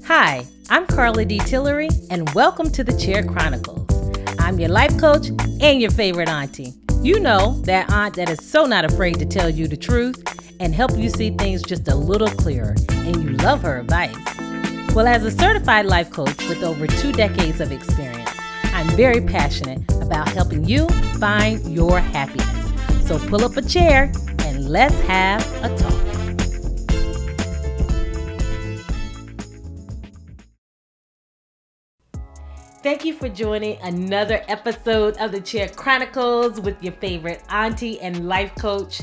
Hi, I'm Carla D. Tillery, and welcome to the Chair Chronicles. I'm your life coach and your favorite auntie. You know, that aunt that is so not afraid to tell you the truth and help you see things just a little clearer, and you love her advice. Well, as a certified life coach with over 2 decades of experience, I'm very passionate about helping you find your happiness. So pull up a chair and let's have a talk. Thank you for joining another episode of the Chair Chronicles with your favorite auntie and life coach.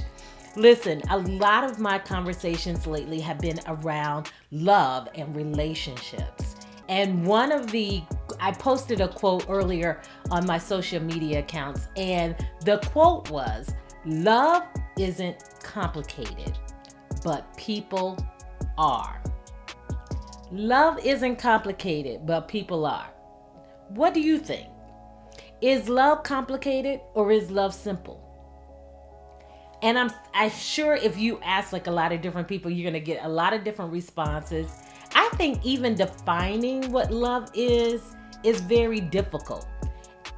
Listen, a lot of my conversations lately have been around love and relationships. And I posted a quote earlier on my social media accounts, and the quote was, "Love isn't complicated, but people are." Love isn't complicated, but people are. What do you think? Is love complicated or is love simple? And I'm sure if you ask like a lot of different people, you're going to get a lot of different responses. I think even defining what love is very difficult.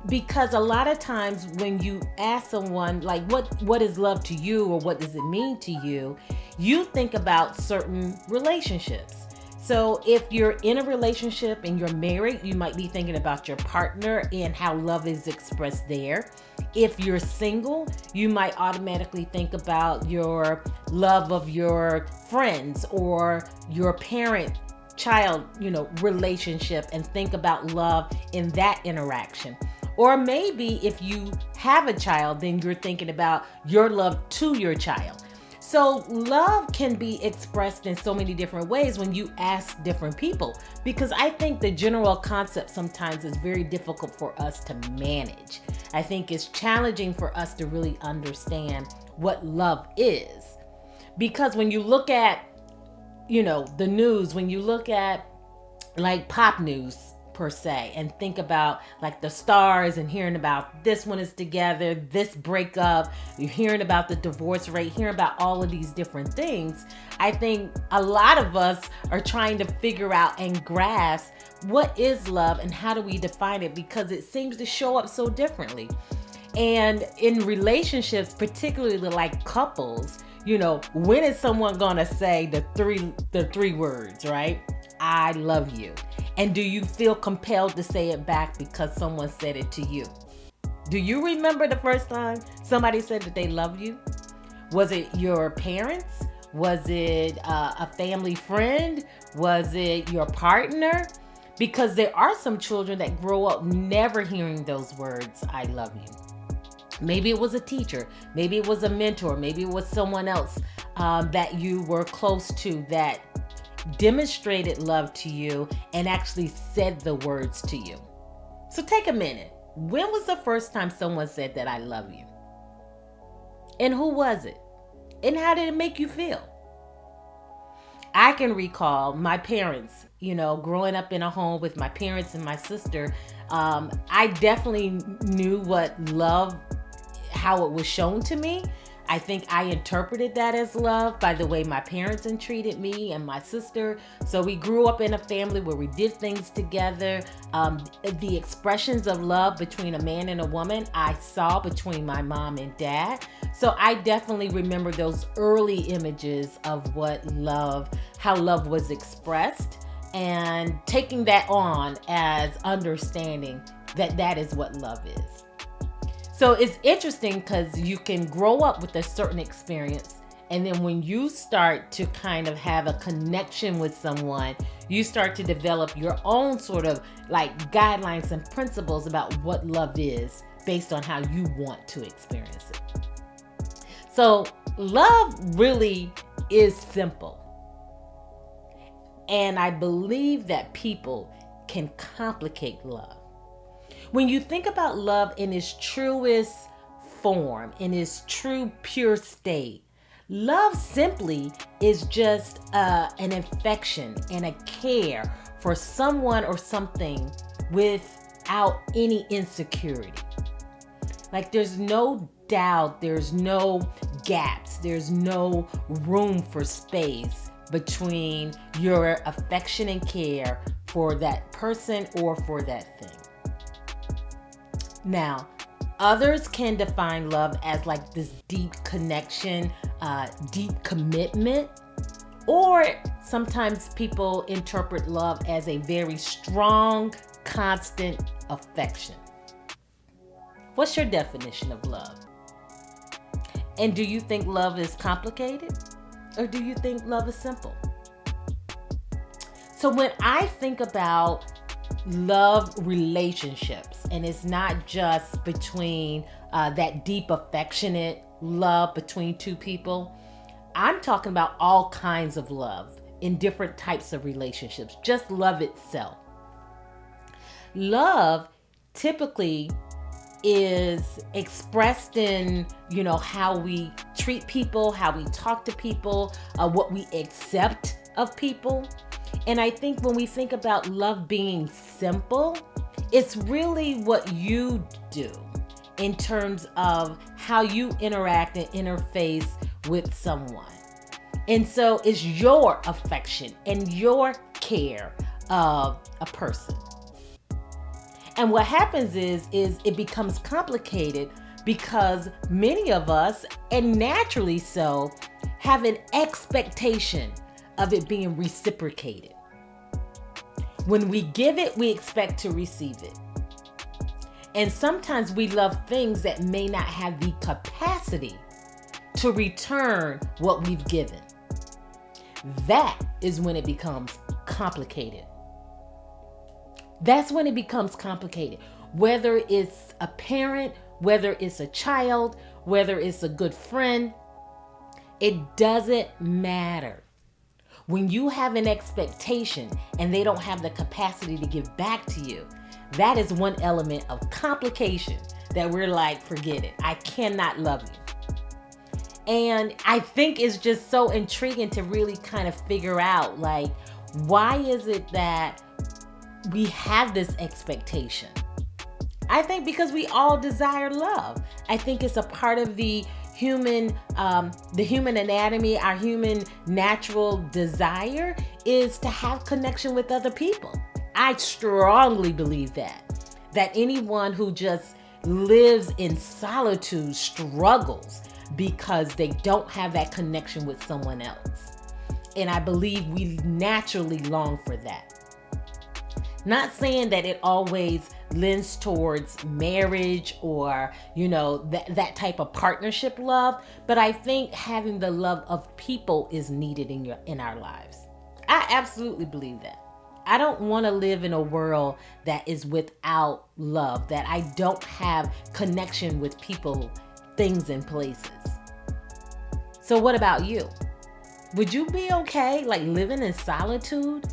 Because a lot of times when you ask someone like what is love to you or what does it mean to you, you think about certain relationships. So if you're in a relationship and you're married, you might be thinking about your partner and how love is expressed there. If you're single, you might automatically think about your love of your friends or your parent-child, relationship, and think about love in that interaction. Or maybe if you have a child, then you're thinking about your love to your child. So love can be expressed in so many different ways when you ask different people, because I think the general concept sometimes is very difficult for us to manage. I think it's challenging for us to really understand what love is. Because when you look at, the news, when you look at like pop news, per se, and think about like the stars and hearing about this one is together, this breakup, you're hearing about the divorce rate, hearing about all of these different things. I think a lot of us are trying to figure out and grasp what is love and how do we define it, because it seems to show up so differently. And in relationships, particularly like couples, when is someone gonna say the three words, right? I love you. And do you feel compelled to say it back because someone said it to you? Do you remember the first time somebody said that they love you? Was it your parents? Was it a family friend? Was it your partner? Because there are some children that grow up never hearing those words, I love you. Maybe it was a teacher. Maybe it was a mentor. Maybe it was someone else that you were close to that demonstrated love to you and actually said the words to you. So take a minute. When was the first time someone said that I love you? And who was it? And how did it make you feel? I can recall my parents, growing up in a home with my parents and my sister. I definitely knew what love, how it was shown to me. I think I interpreted that as love by the way my parents treated me and my sister. So we grew up in a family where we did things together. The expressions of love between a man and a woman, I saw between my mom and dad. So I definitely remember those early images of what love, how love was expressed, and taking that on as understanding that that is what love is. So it's interesting because you can grow up with a certain experience, and then when you start to kind of have a connection with someone, you start to develop your own sort of like guidelines and principles about what love is based on how you want to experience it. So love really is simple. And I believe that people can complicate love. When you think about love in its truest form, in its true pure state, love simply is just an affection and a care for someone or something without any insecurity. Like there's no doubt, there's no gaps, there's no room for space between your affection and care for that person or for that thing. Now, others can define love as like this deep connection, deep commitment, or sometimes people interpret love as a very strong, constant affection. What's your definition of love? And do you think love is complicated? Or do you think love is simple? So when I think about love relationships, and it's not just between that deep affectionate love between two people, I'm talking about all kinds of love in different types of relationships, just love itself. Love typically is expressed in, how we treat people, how we talk to people, what we accept of people. And I think when we think about love being simple, it's really what you do in terms of how you interact and interface with someone. And so it's your affection and your care of a person. And what happens is it becomes complicated because many of us, and naturally so, have an expectation of it being reciprocated. When we give it, we expect to receive it. And sometimes we love things that may not have the capacity to return what we've given. That is when it becomes complicated. That's when it becomes complicated. Whether it's a parent, whether it's a child, whether it's a good friend, it doesn't matter. When you have an expectation and they don't have the capacity to give back to you, that is one element of complication that we're like, forget it. I cannot love you. And I think it's just so intriguing to really kind of figure out, like, why is it that we have this expectation? I think because we all desire love. I think it's a part of the human anatomy. Our human natural desire is to have connection with other people. I strongly believe that anyone who just lives in solitude struggles because they don't have that connection with someone else. And I believe we naturally long for that. Not saying that it always lends towards marriage or, that type of partnership love, but I think having the love of people is needed in our lives. I absolutely believe that. I don't want to live in a world that is without love, that I don't have connection with people, things, and places. So what about you? Would you be okay like living in solitude?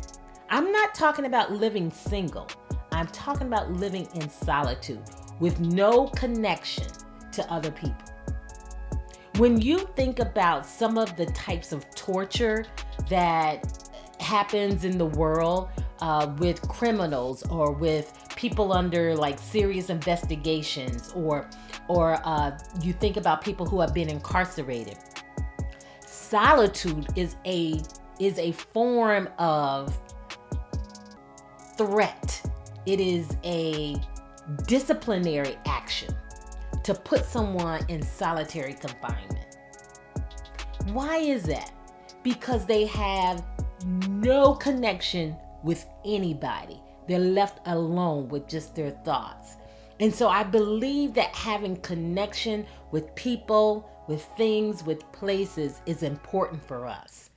I'm not talking about living single. I'm talking about living in solitude with no connection to other people. When you think about some of the types of torture that happens in the world with criminals or with people under like serious investigations, or you think about people who have been incarcerated, solitude is a form of threat. It is a disciplinary action to put someone in solitary confinement. Why is that? Because they have no connection with anybody. They're left alone with just their thoughts. And so I believe that having connection with people, with things, with places is important for us.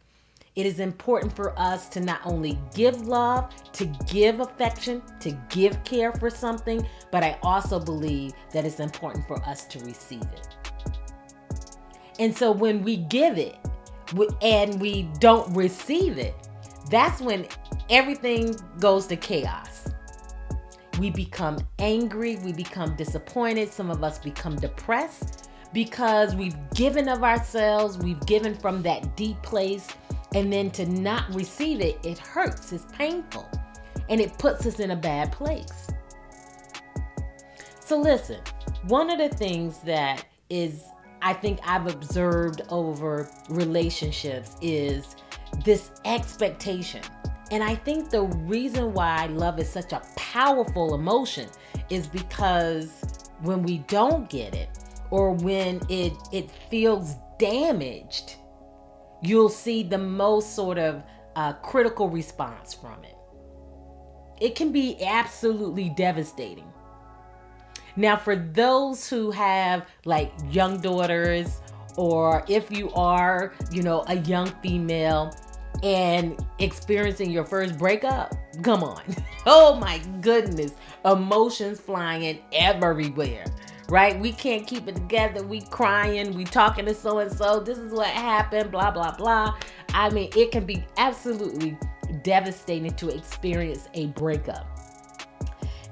It is important for us to not only give love, to give affection, to give care for something, but I also believe that it's important for us to receive it. And so when we give it and we don't receive it, that's when everything goes to chaos. We become angry, we become disappointed, some of us become depressed because we've given of ourselves, we've given from that deep place. And then to not receive it, it hurts, it's painful, and it puts us in a bad place. So listen, one of the things that I think I've observed over relationships is this expectation. And I think the reason why love is such a powerful emotion is because when we don't get it, or when it feels damaged, you'll see the most sort of critical response from it. It can be absolutely devastating. Now, for those who have like young daughters, or if you are, a young female and experiencing your first breakup, come on. Oh my goodness. Emotions flying everywhere, right? We can't keep it together. We crying, we talking to so-and-so. This is what happened, blah, blah, blah. I mean, it can be absolutely devastating to experience a breakup.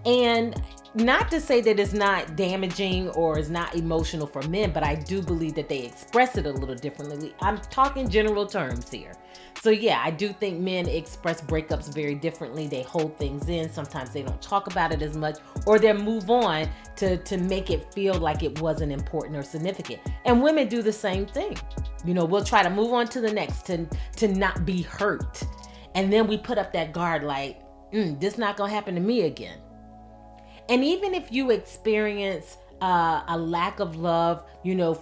And not to say that it's not damaging or is not emotional for men, but I do believe that they express it a little differently. I'm talking general terms here. So yeah, I do think men express breakups very differently. They hold things in. Sometimes they don't talk about it as much, or they move on to make it feel like it wasn't important or significant. And women do the same thing. We'll try to move on to the next to not be hurt. And then we put up that guard like, this not gonna happen to me again. And even if you experience a lack of love,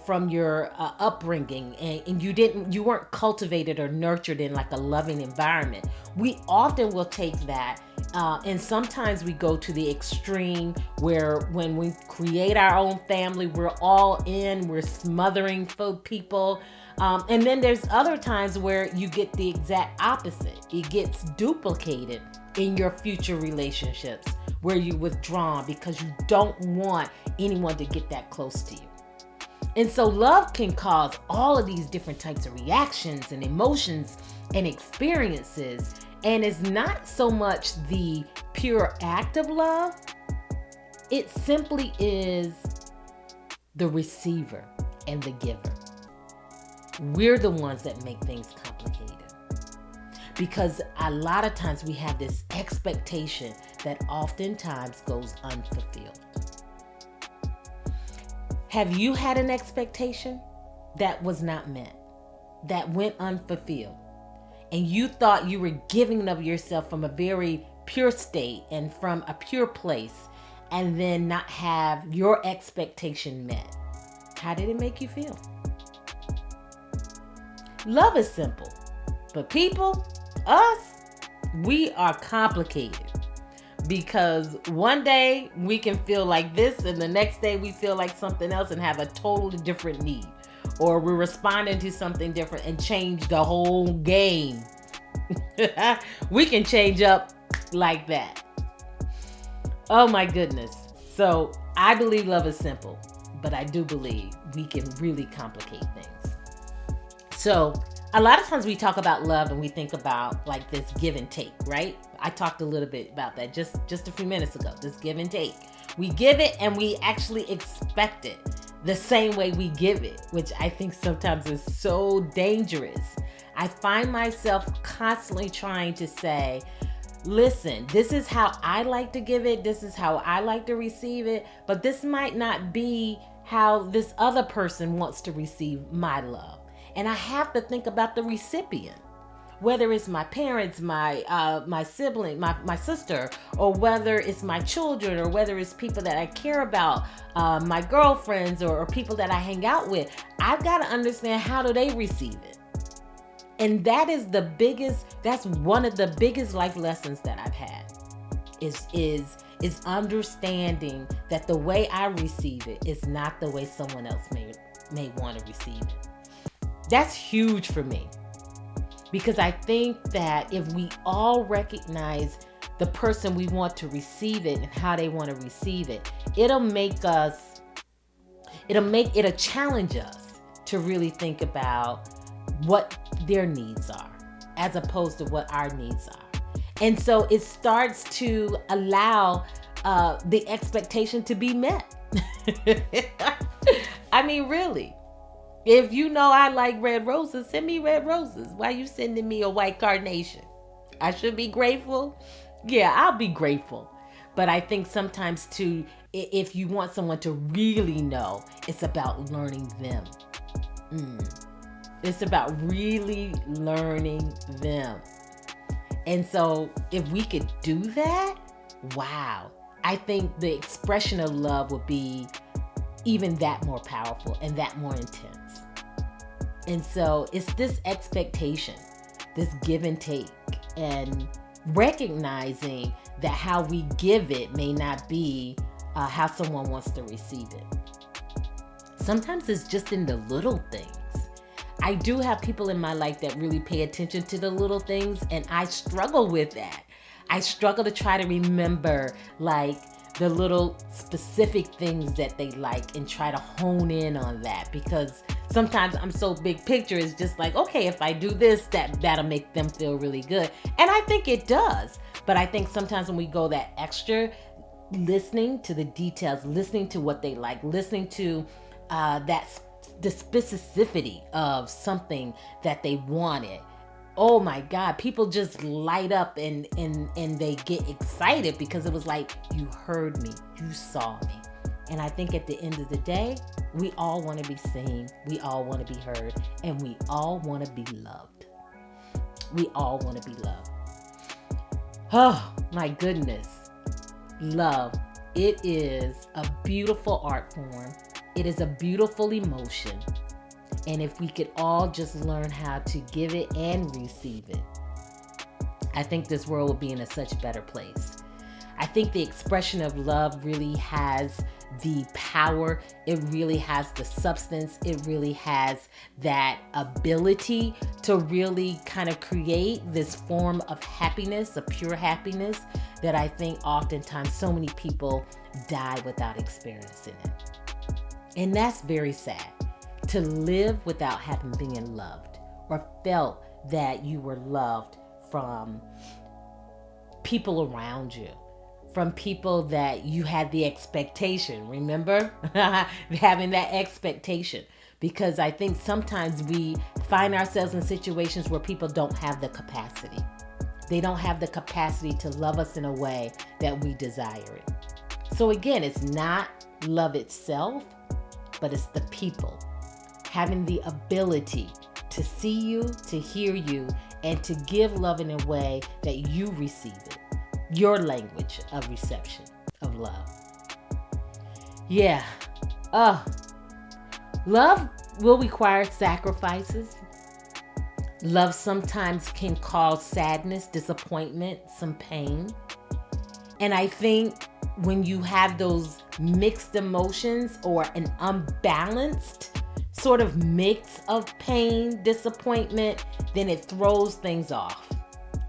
from your upbringing, and you weren't cultivated or nurtured in like a loving environment, we often will take that, and sometimes we go to the extreme where when we create our own family, we're all in, we're smothering for people. And then there's other times where you get the exact opposite. It gets duplicated in your future relationships, where you withdraw because you don't want anyone to get that close to you. And so love can cause all of these different types of reactions and emotions and experiences. And it's not so much the pure act of love. It simply is the receiver and the giver. We're the ones that make things complicated. Because a lot of times we have this expectation that oftentimes goes unfulfilled. Have you had an expectation that was not met, that went unfulfilled, and you thought you were giving of yourself from a very pure state and from a pure place, and then not have your expectation met? How did it make you feel? Love is simple, but people, us, we are complicated, because one day we can feel like this and the next day we feel like something else and have a totally different need, or we're responding to something different and change the whole game. We can change up like that. Oh my goodness. So I believe love is simple, but I do believe we can really complicate things. So a lot of times we talk about love and we think about like this give and take, right? I talked a little bit about that just a few minutes ago, this give and take. We give it and we actually expect it the same way we give it, which I think sometimes is so dangerous. I find myself constantly trying to say, listen, this is how I like to give it, this is how I like to receive it, but this might not be how this other person wants to receive my love. And I have to think about the recipient, whether it's my parents, my sibling, my sister, or whether it's my children, or whether it's people that I care about, my girlfriends, or people that I hang out with. I've got to understand, how do they receive it? And that's one of the biggest life lessons that I've had, is understanding that the way I receive it is not the way someone else may want to receive it. That's huge for me, because I think that if we all recognize the person we want to receive it and how they want to receive it, it'll challenge us to really think about what their needs are as opposed to what our needs are. And so it starts to allow the expectation to be met. I mean, really. If you know I like red roses, send me red roses. Why are you sending me a white carnation? I should be grateful. Yeah, I'll be grateful. But I think sometimes too, if you want someone to really know, it's about learning them. It's about really learning them. And so if we could do that, wow, I think the expression of love would be even that more powerful and that more intense. And so it's this expectation, this give and take, and recognizing that how we give it may not be how someone wants to receive it. Sometimes it's just in the little things. I do have people in my life that really pay attention to the little things, and I struggle with that. I struggle to try to remember like the little specific things that they like and try to hone in on that, because sometimes I'm so big picture, it's just like, okay, if I do this, that'll make them feel really good. And I think it does. But I think sometimes when we go that extra, listening to the details, listening to what they like, listening to the specificity of something that they wanted. Oh my God, people just light up and they get excited because it was like, you heard me, you saw me. And I think at the end of the day, we all want to be seen, we all want to be heard, and we all want to be loved. We all want to be loved. Oh my goodness. Love. It is a beautiful art form. It is a beautiful emotion. And if we could all just learn how to give it and receive it, I think this world would be in a such better place. I think the expression of love really has the power. It really has the substance. It really has that ability to really kind of create this form of happiness, a pure happiness that I think oftentimes so many people die without experiencing it. And that's very sad, to live without having been loved or felt that you were loved from people around you, from people that you had the expectation. Remember? Having that expectation. Because I think sometimes we find ourselves in situations where people don't have the capacity. They don't have the capacity to love us in a way that we desire it. So again, it's not love itself, but it's the people. Having the ability to see you, to hear you, and to give love in a way that you receive it. Your language of reception of love. Yeah. Love will require sacrifices. Love sometimes can cause sadness, disappointment, some pain. And I think when you have those mixed emotions or an unbalanced sort of mix of pain, disappointment, then it throws things off.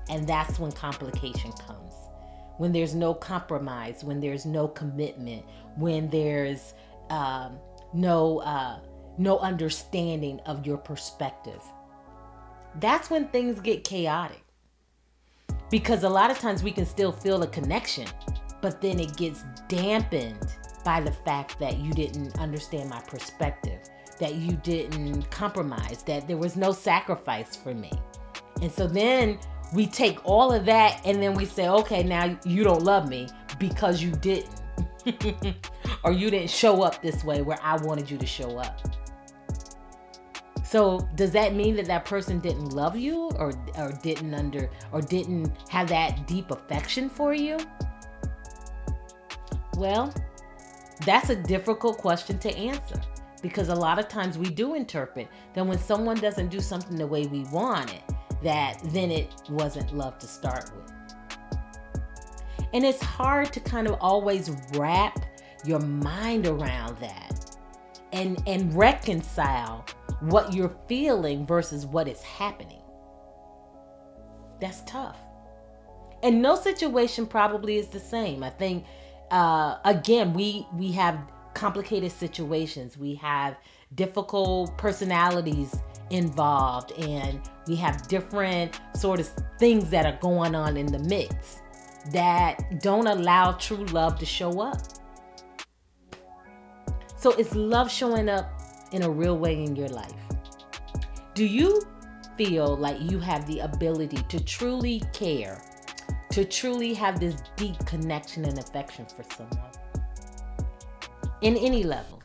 And that's when complication comes. When there's no compromise, when there's no commitment, when there's no understanding of your perspective. That's when things get chaotic. Because a lot of times we can still feel a connection, but then it gets dampened by the fact that you didn't understand my perspective, that you didn't compromise, that there was no sacrifice for me. And so then we take all of that and then we say, okay, now you don't love me because you didn't. Or you didn't show up this way where I wanted you to show up. So does that mean that that person didn't love you or didn't have that deep affection for you? Well, that's a difficult question to answer, because a lot of times we do interpret that when someone doesn't do something the way we want it, that then it wasn't love to start with. And it's hard to kind of always wrap your mind around that and reconcile what you're feeling versus what is happening. That's tough. And no situation probably is the same. I think, again, we have complicated situations. We have difficult personalities involved, and we have different sort of things that are going on in the mix that don't allow true love to show up. So is love showing up in a real way in your life? Do you feel like you have the ability to truly care, to truly have this deep connection and affection for someone? In any level,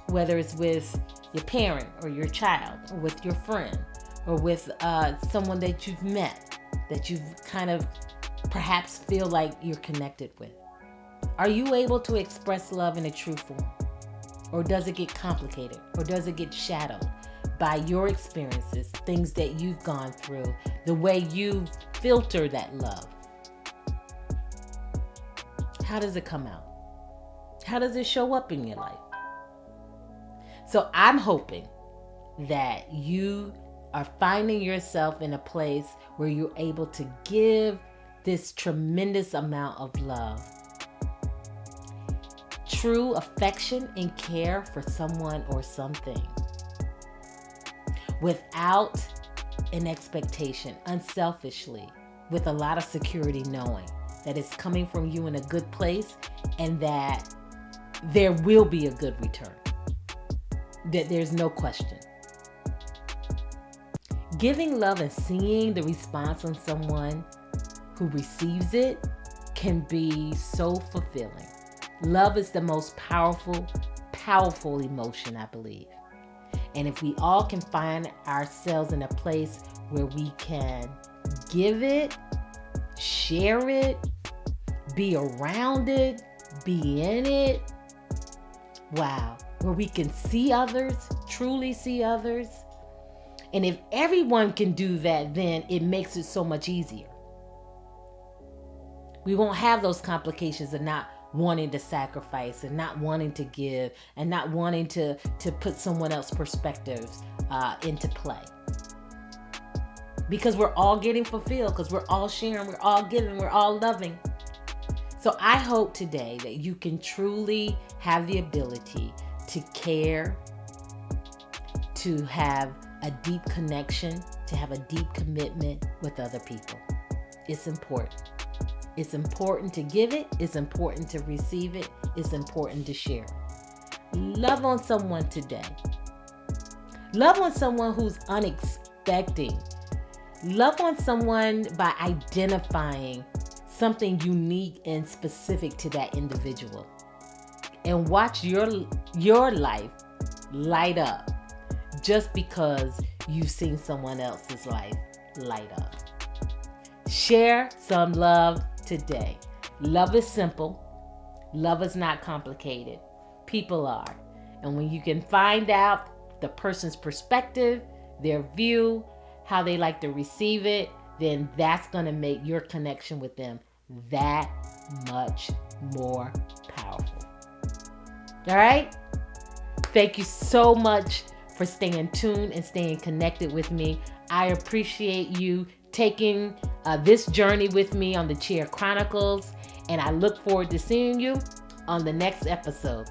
whether it's with your parent or your child, or with your friend, or with someone that you've met, that you've kind of perhaps feel like you're connected with? Are you able to express love in a true form? Or does it get complicated? Or does it get shadowed by your experiences, things that you've gone through, the way you filter that love? How does it come out? How does it show up in your life? So I'm hoping that you are finding yourself in a place where you're able to give this tremendous amount of love, true affection and care for someone or something, without an expectation, unselfishly, with a lot of security, knowing that it's coming from you in a good place and that there will be a good return, that there's no question. Giving love and seeing the response on someone who receives it can be so fulfilling. Love is the most powerful emotion, I believe. And if we all can find ourselves in a place where we can give it, share it, be around it, be in it, wow, where we can see others, truly see others. And if everyone can do that, then it makes it so much easier. We won't have those complications of not wanting to sacrifice and not wanting to give and not wanting to put someone else's perspectives into play. Because we're all getting fulfilled, because we're all sharing, we're all giving, we're all loving. So I hope today that you can truly have the ability to care, to have a deep connection, to have a deep commitment with other people. It's important. It's important to give it. It's important to receive it. It's important to share it. Love on someone today. Love on someone who's unexpecting. Love on someone by identifying something unique and specific to that individual. And watch your life light up just because you've seen someone else's life light up. Share some love today. Love is simple. Love is not complicated. People are. And when you can find out the person's perspective, their view, how they like to receive it, then that's going to make your connection with them that much more powerful. All right? Thank you so much for staying tuned and staying connected with me. I appreciate you taking this journey with me on the Chair Chronicles, and I look forward to seeing you on the next episode.